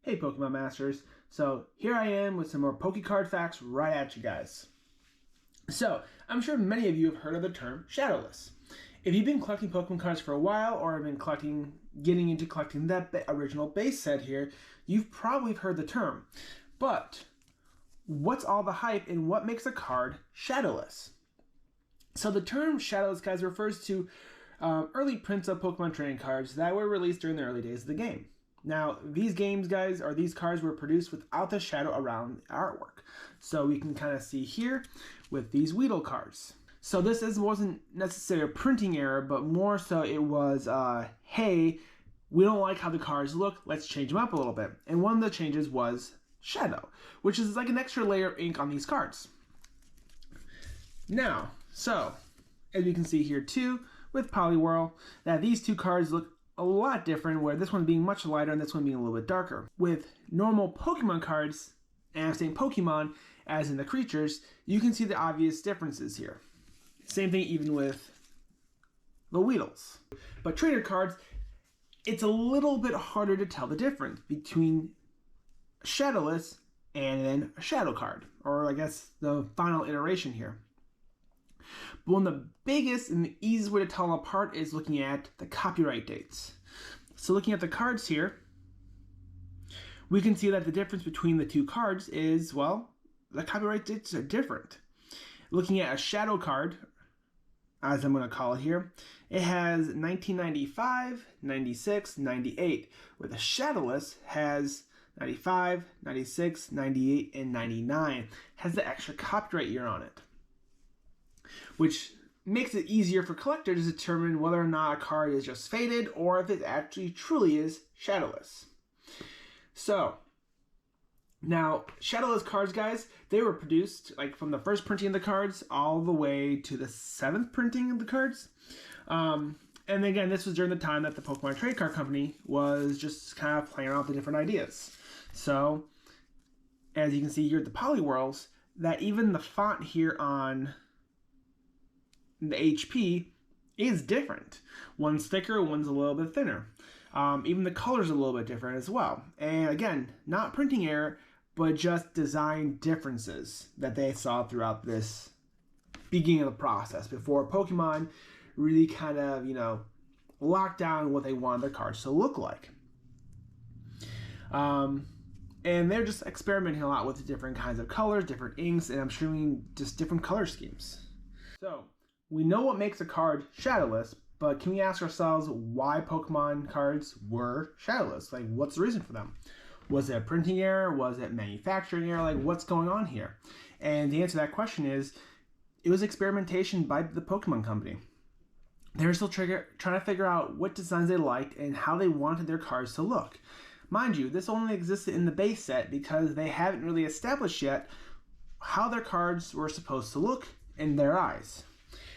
Hey Pokemon Masters, so here I am with some more Pokecard Facts right at you guys. So, I'm sure many of you have heard of the term Shadowless. If you've been collecting Pokemon cards for a while, or have been getting into collecting that original base set here, you've probably heard the term. But, what's all the hype and what makes a card shadowless? So the term shadowless, guys, refers to early prints of Pokemon trading cards that were released during the early days of the game. Now, these games, guys, or these cards were produced without the shadow around the artwork. So we can kind of see here with these Weedle cards. So this wasn't necessarily a printing error, but more so it was, hey, we don't like how the cards look, let's change them up a little bit. And one of the changes was shadow, which is like an extra layer of ink on these cards. Now, so, as you can see here too, with Poliwhirl, that these two cards look a lot different, where this one being much lighter and this one being a little bit darker. With normal Pokemon cards, and I'm saying Pokemon as in the creatures, you can see the obvious differences here. Same thing even with the Weedles. But trader cards, it's a little bit harder to tell the difference between shadowless and then a shadow card, or I guess the final iteration here. But one of the biggest and the easiest way to tell them apart is looking at the copyright dates. So looking at the cards here, we can see that the difference between the two cards is, well, the copyright dates are different. Looking at a shadow card, as I'm going to call it here, it has 1995, 96, 98, where the shadowless has 95, 96, 98, and 99. Has the extra copyright year on it, which makes it easier for collectors to determine whether or not a card is just faded or if it actually truly is shadowless. So, now, shadowless cards, guys, they were produced like from the first printing of the cards all the way to the 7th printing of the cards. And again, this was during the time that the Pokemon Trade Card Company was just kind of playing around with the different ideas. So, as you can see here at the Poliwhirls, that even the font here on the HP is different. One's thicker, one's a little bit thinner. Even the color's a little bit different as well. And again, not printing error, but just design differences that they saw throughout this beginning of the process before Pokemon really kind of, locked down what they wanted their cards to look like. And they're just experimenting a lot with different kinds of colors, different inks, and I'm showing just different color schemes. So, we know what makes a card shadowless, but can we ask ourselves why Pokemon cards were shadowless? Like, what's the reason for them? Was it a printing error? Was it manufacturing error? Like, what's going on here? And the answer to that question is, it was experimentation by the Pokemon Company. They were still trying to figure out what designs they liked and how they wanted their cards to look. Mind you, this only existed in the base set because they haven't really established yet how their cards were supposed to look in their eyes.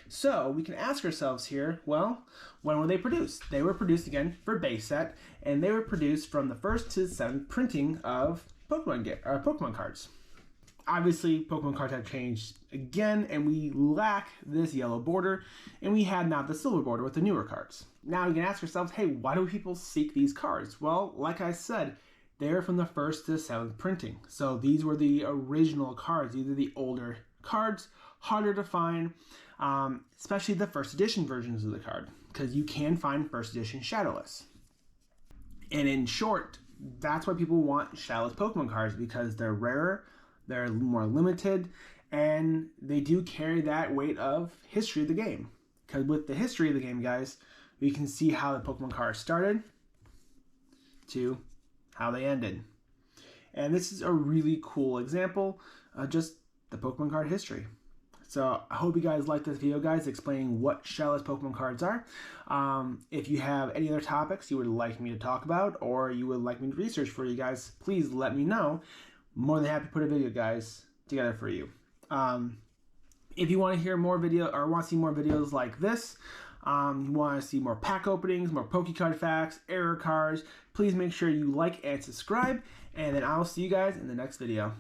So we can ask ourselves here, well, when were they produced? They were produced again for base set, and they were produced from the 1st to 7th printing of Pokemon cards. Obviously, Pokemon cards have changed again, and we lack this yellow border, and we had now the silver border with the newer cards. Now we can ask ourselves, hey, why do people seek these cards? Well, like I said, they're from the 1st to 7th printing. So these were the original cards, these are the older cards, harder to find, especially the 1st edition versions of the card, because you can find 1st edition shadowless. And in short, that's why people want shadowless Pokemon cards, because they're rarer, they're more limited, and they do carry that weight of history of the game. Because with the history of the game, guys, we can see how the Pokemon cards started to how they ended. And this is a really cool example of just the Pokemon card history. So I hope you guys liked this video, guys, explaining what shadowless Pokemon cards are. If you have any other topics you would like me to talk about, or you would like me to research for you guys, please let me know. More than happy to put a video, guys, together for you. If you want to hear more video or want to see more videos like this, you want to see more pack openings, more Pokecard facts, error cards, please make sure you like and subscribe, and then I'll see you guys in the next video.